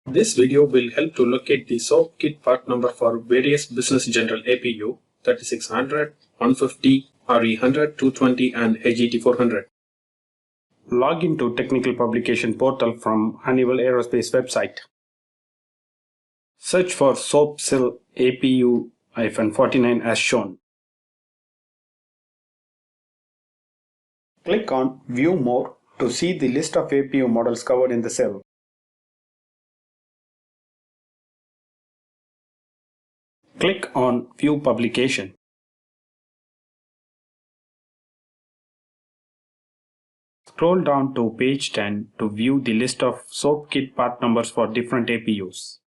This video will help to locate the SOAP kit part number for various Business General APU 3600, 150, RE100, 220 and AGT400. Log into Technical Publication Portal from Honeywell Aerospace website. Search for SOAP cell APU-49 as shown. Click on View More to see the list of APU models covered in the cell. Click on View Publication. Scroll down to page 10 to view the list of SOAP kit part numbers for different APUs.